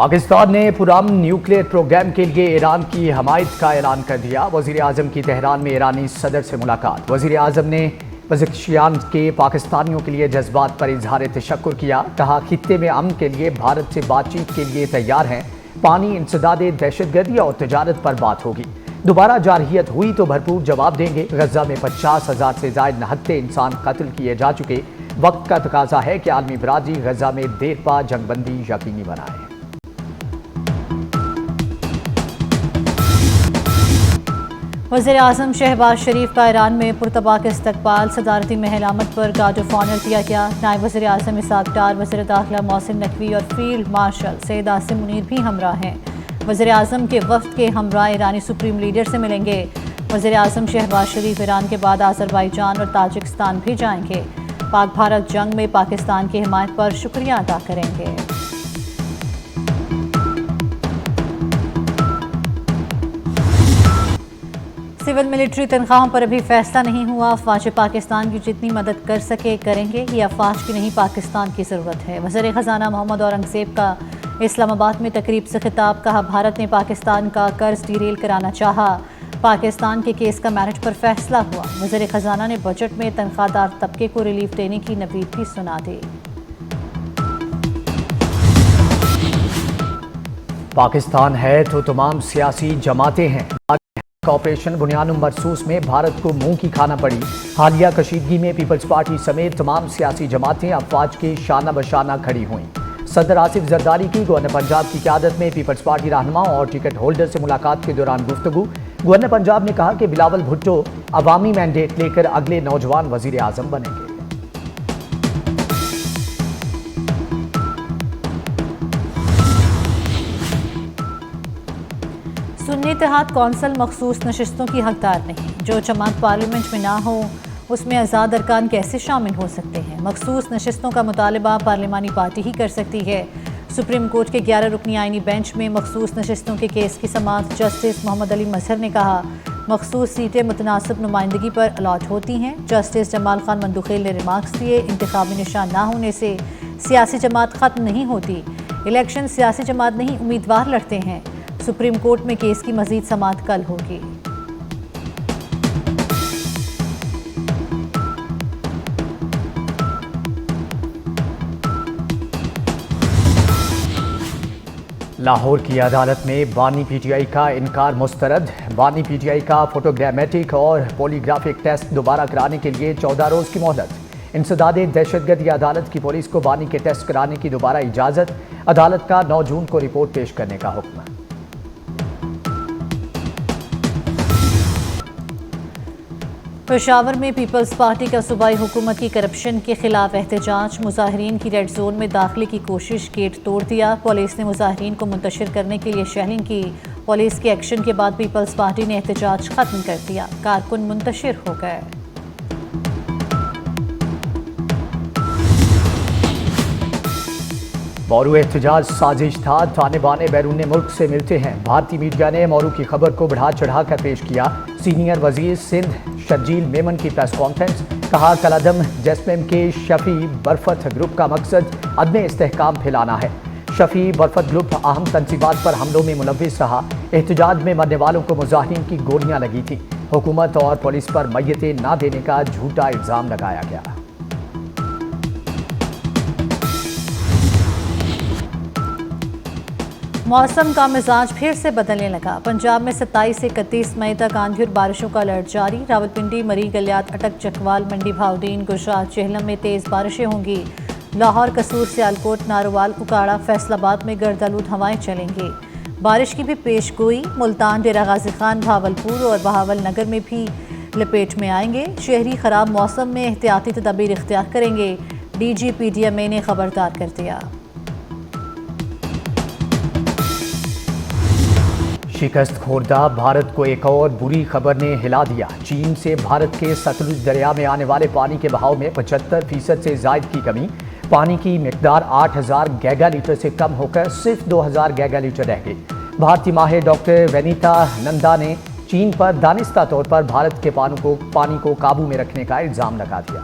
پاکستان نے پرامن nuclear programme کے لیے ایران کی حمایت کا اعلان کر دیا۔ وزیر اعظم کی تہران میں ایرانی صدر سے ملاقات۔ وزیر اعظم نے پزشکستان کے پاکستانیوں کے لیے جذبات پر اظہار تشکر کیا۔ کہا خطے میں امن کے لیے بھارت سے بات چیت کے لیے تیار ہیں۔ پانی، انسداد دہشت گردی اور تجارت پر بات ہوگی۔ دوبارہ جارحیت ہوئی تو بھرپور جواب دیں گے۔ غزہ میں 50,000 سے زائد نہتے انسان قتل کیے جا چکے۔ وقت کا تقاضا ہے کہ عالمی برادری غزہ میں دیر پا جنگ بندی یقینی بنائے۔ وزیر اعظم شہباز شریف کا ایران میں پرتپاک استقبال۔ صدارتی محل آمد پر گارڈ آف آنر دیا گیا۔ نائب وزیر اعظم اسحاق ڈار، وزیر داخلہ محسن نقوی اور فیلڈ مارشل سید عاصم منیر بھی ہمراہ ہیں۔ وزیر اعظم کے وفد کے ہمراہ ایرانی سپریم لیڈر سے ملیں گے۔ وزیر اعظم شہباز شریف ایران کے بعد آذربائیجان اور تاجکستان بھی جائیں گے۔ پاک بھارت جنگ میں پاکستان کی حمایت پر شکریہ ادا کریں گے۔ سول ملٹری تنخواہوں پر ابھی فیصلہ نہیں ہوا۔ افواج پاکستان کی جتنی مدد کر سکے کریں گے۔ یہ افواج کی نہیں، پاکستان کی ضرورت ہے۔ وزیر خزانہ محمد اورنگزیب کا اسلام آباد میں تقریب سے خطاب۔ کہا بھارت نے پاکستان کا قرض ڈیریل کرانا چاہا، پاکستان کے کیس کا میرٹ پر فیصلہ ہوا۔ وزیر خزانہ نے بجٹ میں تنخواہ دار طبقے کو ریلیف دینے کی نوید بھی سنا دی۔ پاکستان ہے تو تمام سیاسی جماعتیں ہیں۔ آپریشن بنیان مرصوص میں بھارت کو منہ کی کھانا پڑی۔ حالیہ کشیدگی میں پیپلز پارٹی سمیت تمام سیاسی جماعتیں افواج کے شانہ بشانہ کھڑی ہوئیں۔ صدر آصف زرداری کی گورنر پنجاب کی قیادت میں پیپلز پارٹی رہنماؤں اور ٹکٹ ہولڈر سے ملاقات کے دوران گفتگو۔ گورنر پنجاب نے کہا کہ بلاول بھٹو عوامی مینڈیٹ لے کر اگلے نوجوان وزیر اعظم بنیں گے۔ سنی اتحاد کونسل مخصوص نشستوں کی حقدار نہیں۔ جو جماعت پارلیمنٹ میں نہ ہو اس میں آزاد ارکان کیسے شامل ہو سکتے ہیں؟ مخصوص نشستوں کا مطالبہ پارلیمانی پارٹی ہی کر سکتی ہے۔ سپریم کورٹ کے 11 رکنی آئینی بینچ میں مخصوص نشستوں کے کیس کی سماعت جسٹس محمد علی مظہر نے کہا مخصوص سیٹیں متناسب نمائندگی پر الاٹ ہوتی ہیں۔ جسٹس جمال خان مندوخیل نے ریمارکس دیے انتخابی نشان نہ ہونے سے سیاسی جماعت ختم نہیں ہوتی۔ الیکشن سیاسی جماعت نہیں، امیدوار لڑتے ہیں۔ سپریم کورٹ میں کیس کی مزید سماعت کل ہوگی۔ لاہور کی عدالت میں بانی پی ٹی آئی کا انکار مسترد۔ بانی پی ٹی آئی کا فوٹوگرامیٹک اور پولیگرافک ٹیسٹ دوبارہ کرانے کے لیے 14 روز کی مہلت۔ انسداد دہشت گردی عدالت کی پولیس کو بانی کے ٹیسٹ کرانے کی دوبارہ اجازت۔ عدالت کا 9 جون کو رپورٹ پیش کرنے کا حکم۔ پشاور میں پیپلز پارٹی کا صوبائی حکومت کی کرپشن کے خلاف احتجاج۔ مظاہرین کی ریڈ زون میں داخلے کی کوشش، گیٹ توڑ دیا۔ پولیس نے مظاہرین کو منتشر کرنے کے لیے شیلنگ کی۔ پولیس کے ایکشن کے بعد پیپلز پارٹی نے احتجاج ختم کر دیا۔ کارکن منتشر ہو گئے۔ مورو احتجاج سازش تھا، تانے بانے بیرون ملک سے ملتے ہیں۔ بھارتی میڈیا نے مورو کی خبر کو بڑھا چڑھا کر پیش کیا۔ سینئر وزیر سندھ شرجیل میمن کی پریس کانفرنس۔ کہا کالعدم جیسمیم کے شفیع برفت گروپ کا مقصد عدم استحکام پھیلانا ہے۔ شفیع برفت گروپ اہم تنصیبات پر حملوں میں ملوث رہا۔ احتجاج میں مرنے والوں کو مظاہرین کی گولیاں لگی تھیں۔ حکومت اور پولیس پر میتیں نہ دینے کا جھوٹا الزام لگایا گیا۔ موسم کا مزاج پھر سے بدلنے لگا۔ پنجاب میں 27 سے 31 مئی تک آندھی اور بارشوں کا الرٹ جاری۔ راولپنڈی، مری، گلیات، اٹک، چکوال، منڈی بہاؤدین، گجرات، چہلم میں تیز بارشیں ہوں گی۔ لاہور، قصور، سیالکوٹ، ناروال، اکاڑا، فیصل آباد میں گرد آلود ہوائیں چلیں گی۔ بارش کی بھی پیش گوئی۔ ملتان، ڈیرہ غازی خان، بہاولپور اور بہاول نگر میں بھی لپیٹ میں آئیں گے۔ شہری خراب موسم میں احتیاطی تدابیر اختیار کریں گے۔ D G P D M A نے خبردار کر دیا۔ شکست خوردہ بھارت کو ایک اور بری خبر نے ہلا دیا۔ چین سے بھارت کے ستلج دریا میں آنے والے پانی کے بہاؤ میں 75% سے زائد کی کمی۔ پانی کی مقدار 8000 گیگا لیٹر سے کم ہو کر صرف 2000 گیگا لیٹر رہ گئی۔ بھارتی ماہر ڈاکٹر وینیتا نندا نے چین پر دانستہ طور پر بھارت کے پانی کو قابو میں رکھنے کا الزام لگا دیا۔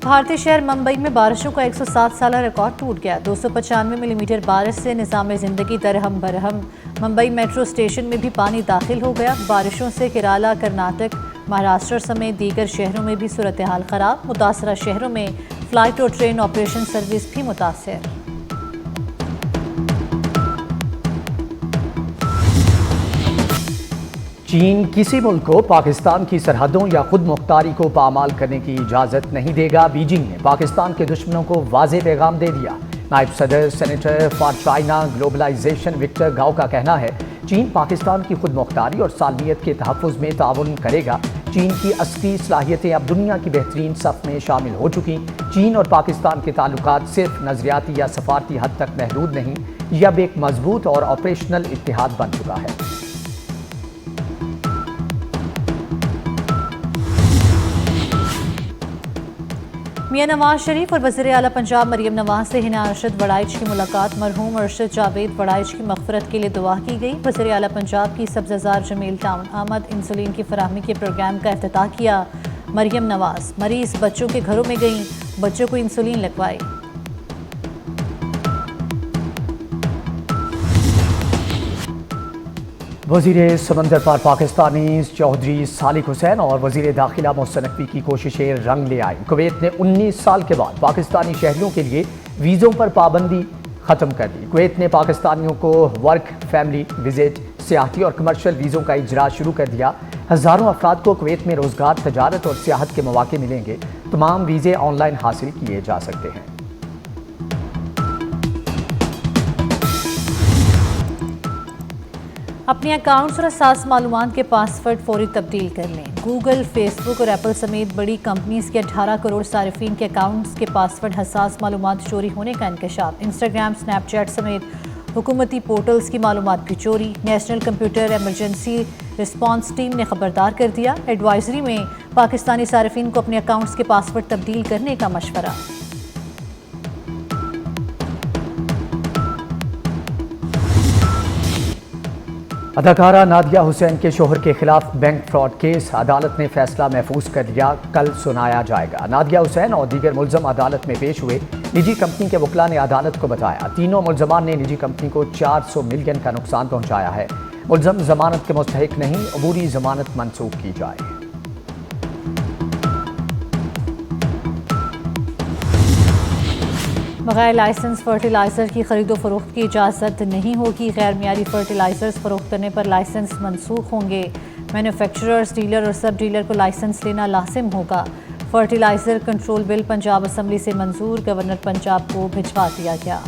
بھارتی شہر ممبئی میں بارشوں کا 107 سالہ ریکارڈ ٹوٹ گیا. 295 ملی میٹر بارش سے نظام زندگی درہم برہم. ممبئی میٹرو اسٹیشن میں بھی پانی داخل ہو گیا. بارشوں سے کیرالہ، کرناٹک، مہاراشٹر سمیت دیگر شہروں میں بھی صورتحال خراب. متاثرہ شہروں میں فلائٹ اور ٹرین آپریشن سروس بھی متاثر. چین کسی ملک کو پاکستان کی سرحدوں یا خود مختاری کو پامال کرنے کی اجازت نہیں دے گا. بیجنگ نے پاکستان کے دشمنوں کو واضح پیغام دے دیا. نائب صدر senator for China globalization Victor Gao کا کہنا ہے چین پاکستان کی خود مختاری اور سالمیت کے تحفظ میں تعاون کرے گا. چین کی عسکری صلاحیتیں اب دنیا کی بہترین صف میں شامل ہو چکی. چین اور پاکستان کے تعلقات صرف نظریاتی یا سفارتی حد تک محدود نہیں، یہ اب ایک مضبوط اور آپریشنل اتحاد بن چکا ہے. میاں نواز شریف اور وزیر اعلیٰ پنجاب مریم نواز سے حنا ارشد وڑائچ کی ملاقات. مرحوم ارشد جاوید وڑائچ کی مغفرت کے لیے دعا کی گئی. وزیر اعلیٰ پنجاب کی سبززار جمیل ٹاؤن آمد. انسولین کی فراہمی کے پروگرام کا افتتاح کیا مریم نواز. مریض بچوں کے گھروں میں گئیں، بچوں کو انسولین لگوائی. وزیر سمندر پار پاکستانی چودھری صالح حسین اور وزیر داخلہ محسن نقوی کی کوششیں رنگ لے آئیں. کویت نے 19 سال کے بعد پاکستانی شہریوں کے لیے ویزوں پر پابندی ختم کر دی. کویت نے پاکستانیوں کو ورک، فیملی وزٹ، سیاحتی اور کمرشل ویزوں کا اجرا شروع کر دیا. ہزاروں افراد کو کویت میں روزگار، تجارت اور سیاحت کے مواقع ملیں گے. تمام ویزے آن لائن حاصل کیے جا سکتے ہیں. اپنے اکاؤنٹس اور حساس معلومات کے پاسورڈ فوری تبدیل کر لیں. گوگل، فیس بک اور ایپل سمیت بڑی کمپنیز کے 18 کروڑ صارفین کے اکاؤنٹس کے پاسورڈ حساس معلومات چوری ہونے کا انکشاف. انسٹاگرام، سنیپ چیٹ سمیت حکومتی پورٹلز کی معلومات کی چوری. National computer emergency response team نے خبردار کر دیا. ایڈوائزری میں پاکستانی صارفین کو اپنے اکاؤنٹس کے پاسورڈ تبدیل کرنے کا مشورہ. اداکارہ نادیہ حسین کے شوہر کے خلاف بینک فراڈ کیس، عدالت نے فیصلہ محفوظ کر لیا. کل سنایا جائے گا. نادیہ حسین اور دیگر ملزم عدالت میں پیش ہوئے. نجی کمپنی کے وکلاء نے عدالت کو بتایا تینوں ملزمان نے نجی کمپنی کو 400 ملین کا نقصان پہنچایا ہے. ملزم ضمانت کے مستحق نہیں، عبوری ضمانت منسوخ کی جائے. بغیر لائسنس فرٹیلائزر کی خرید و فروخت کی اجازت نہیں ہوگی. غیر معیاری فرٹیلائزرز فروخت کرنے پر لائسنس منسوخ ہوں گے. مینوفیکچررز، ڈیلر اور سب ڈیلر کو لائسنس لینا لازم ہوگا. فرٹیلائزر کنٹرول بل پنجاب اسمبلی سے منظور، گورنر پنجاب کو بھجوا دیا گیا.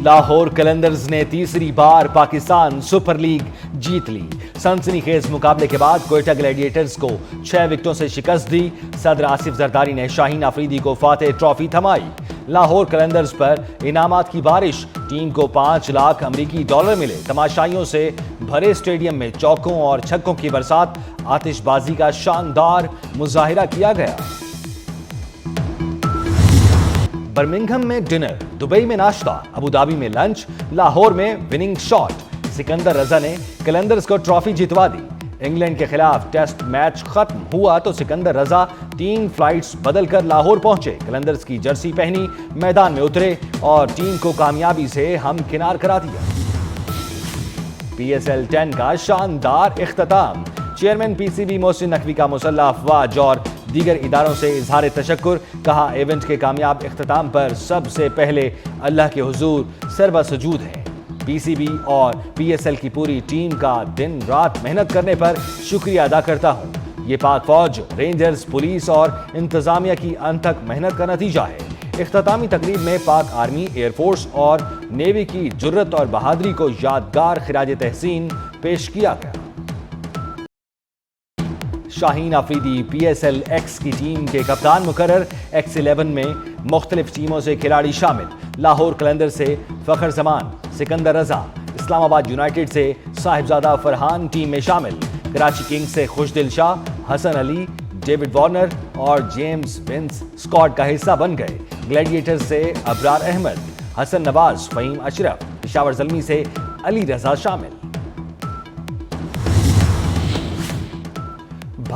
لاہور قلندرز نے تیسری بار پاکستان سپر لیگ جیت لی. سنسنی خیز مقابلے کے بعد کوئٹہ گلیڈیٹرز کو 6 وکٹوں سے شکست دی. صدر آصف زرداری نے شاہین آفریدی کو فاتح ٹرافی تھمائی. لاہور قلندرز پر انعامات کی بارش. ٹیم کو 5 لاکھ امریکی ڈالر ملے. تماشائیوں سے بھرے اسٹیڈیم میں چوکوں اور چھکوں کی برسات. آتش بازی کا شاندار مظاہرہ کیا گیا. برمنگھم میں ڈنر، دبئی میں ناشتہ، ابوظہبی میں لنچ، لاہور میں وننگ شاٹ. سکندر رضا نے قلندرز کو ٹرافی جتوا دی. انگلینڈ کے خلاف ٹیسٹ میچ ختم ہوا تو سکندر رضا 3 فلائٹس بدل کر لاہور پہنچے. قلندرز کی جرسی پہنی، میدان میں اترے اور ٹیم کو کامیابی سے ہمکنار کرا دیا. پی ایس ایل 10 کا شاندار اختتام. Chairman P C B Mohsin Naqvi کا مسلح افواج اور دیگر اداروں سے اظہار تشکر. کہا ایونٹ کے کامیاب اختتام پر سب سے پہلے اللہ کے حضور سربا سجود ہے. پی سی بی اور پی ایس ایل کی پوری ٹیم کا دن رات محنت کرنے پر شکریہ ادا کرتا ہوں. یہ پاک فوج، رینجرز، پولیس اور انتظامیہ کی انتھک محنت کا نتیجہ ہے. اختتامی تقریب میں پاک آرمی، ایئر فورس اور نیوی کی جرت اور بہادری کو یادگار خراج تحسین پیش کیا گیا. Shaheen Afridi P S L X کی ٹیم کے کپتان مقرر. ایکس 11 میں مختلف ٹیموں سے کھلاڑی شامل. لاہور قلندر سے فخر زمان، سکندر رضا. اسلام آباد یونائٹڈ سے صاحبزادہ فرحان ٹیم میں شامل. کراچی کنگز سے خوشدل شاہ، حسن علی، ڈیوڈ وارنر اور جیمز ونس اسکواڈ کا حصہ بن گئے. گلیڈیٹر سے ابرار احمد، حسن نواز، فہیم اشرف. پشاور زلمی سے علی رضا شامل.